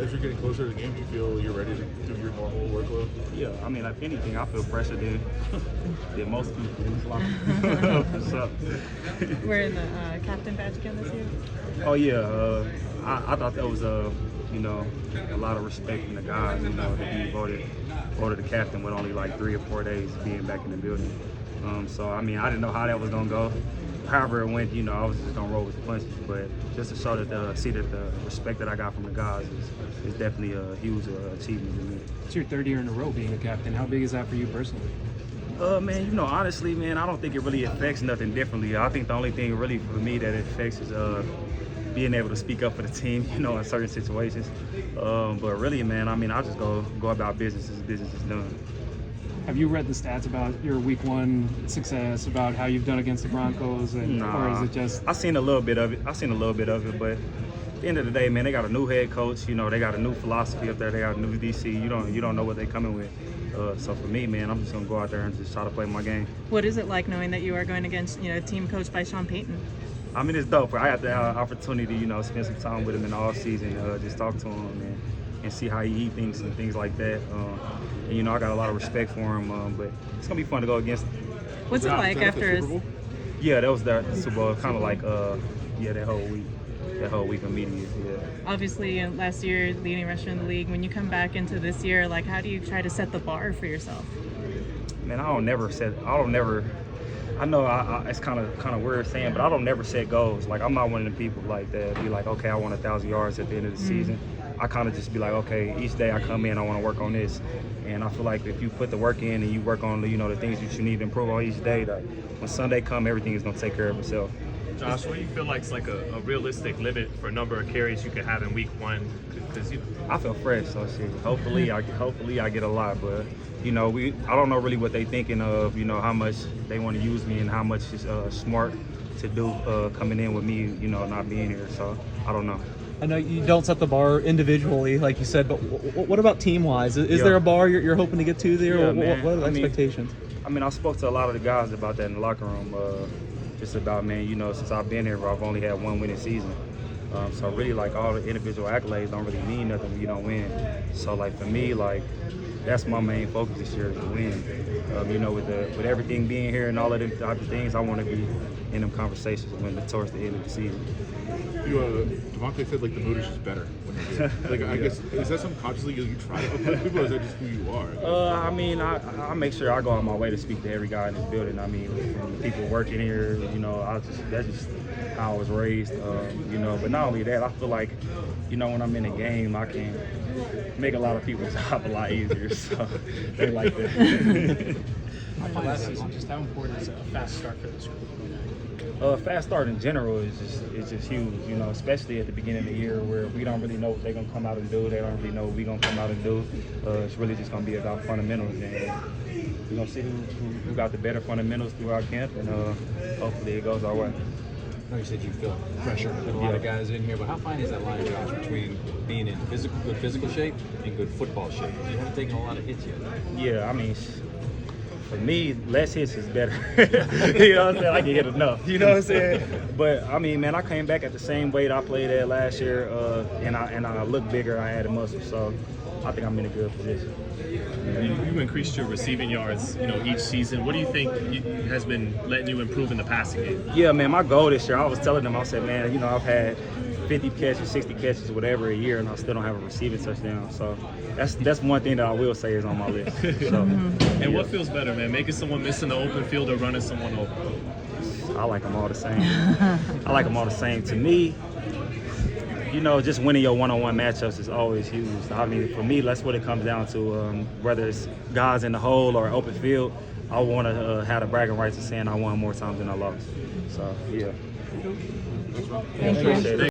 as you're getting closer to the game, do you feel you're ready to do your normal workload? Yeah, I mean, if anything, I feel pressure than most people in this locker room. For sure. Wearing the captain badge again this year? Oh yeah, I thought that was a lot of respect from the guys, to be voted the captain with only like 3 or 4 days being back in the building. So I mean, I didn't know how that was gonna go. However it went, I was just gonna roll with the punches. But just to show that the respect that I got from the guys is definitely a huge achievement to me. It's your 3rd year in a row being a captain. How big is that for you personally? Man, honestly, man, I don't think it really affects nothing differently. I think the only thing really for me that it affects is being able to speak up for the team, in certain situations. But really, man, I mean, I just go about business as business is done. Have you read the stats about your week 1 success, about how you've done against the Broncos, or is it just? I seen a little bit of it. But at the end of the day, man, they got a new head coach. They got a new philosophy up there. They got a new DC. You don't know what they're coming with. So for me, man, I'm just gonna go out there and just try to play my game. What is it like knowing that you are going against a team coached by Sean Payton? I mean, it's dope. I had the opportunity, spend some time with him in the off season, just talk to him and see how he thinks and things like that. And I got a lot of respect for him, but it's gonna be fun to go against him. What's it like after his? Yeah, that was the Super Bowl. Kind of like that whole week of media. Yeah. Obviously, last year leading rusher in the league. When you come back into this year, like, how do you try to set the bar for yourself? Man, I know it's kind of weird saying, but I don't never set goals. Like, I'm not one of the people like that. Be like, okay, I want 1,000 yards at the end of the season. I kind of just be like, okay, each day I come in, I want to work on this. And I feel like if you put the work in and you work on the things that you need to improve on each day, that when Sunday come, everything is gonna take care of itself. Josh, what do you feel like is like a realistic limit for number of carries you could have in week 1? I feel fresh, so shit. Hopefully I get a lot, but I don't know really what they thinking of. How much they want to use me and how much is smart to do coming in with me. Not being here, so I don't know. I know you don't set the bar individually, like you said, but what about team-wise? Is there a bar you're hoping to get to there? Yeah, what are the expectations? I spoke to a lot of the guys about that in the locker room. Just about, man, since I've been here, I've only had 1 winning season. So really, like, all the individual accolades don't really mean nothing when you don't win. So, like, for me, like, that's my main focus this year is to win. With everything being here and all of them type of things, I want to be in them conversations towards the end of the season. Devontae said like the mood is just better when you're here. Like, I guess, is that something consciously you try to uplift people, or is that just who you are? I make sure I go out my way to speak to every guy in this building. From the people working here, that's just how I was raised. But not only that, I feel like, when I'm in a game, I can make a lot of people's job a lot easier. So they like that. Last season, just how important is a fast start for this group? Fast start in general is just huge, especially at the beginning of the year where we don't really know what they're going to come out and do. They don't really know what we're going to come out and do. It's really just going to be about fundamentals. And we're going to see who got the better fundamentals throughout camp, and hopefully it goes our way. I know you said you feel pressure with a lot of guys in here, but how fine is that line, Josh, between being in good physical shape and good football shape? You haven't taken a lot of hits yet. Yeah, for me, less hits is better. You know what I'm saying? I can hit enough. You know what I'm saying? But man, I came back at the same weight I played at last year, and I look bigger. I added muscle, so I think I'm in a good position. You increased your receiving yards, each season. What do you think has been letting you improve in the passing game? Yeah, man, my goal this year, I was telling them, I said, man, I've had 50 catches, 60 catches, whatever a year, and I still don't have a receiving touchdown. So that's one thing that I will say is on my list. So, and what feels better, man? Making someone miss in the open field or running someone over? I like them all the same. To me, just winning your one-on-one matchups is always huge. For me, that's what it comes down to. Whether it's guys in the hole or open field, I want to have the bragging rights of saying I won more times than I lost. So, yeah. Thank you.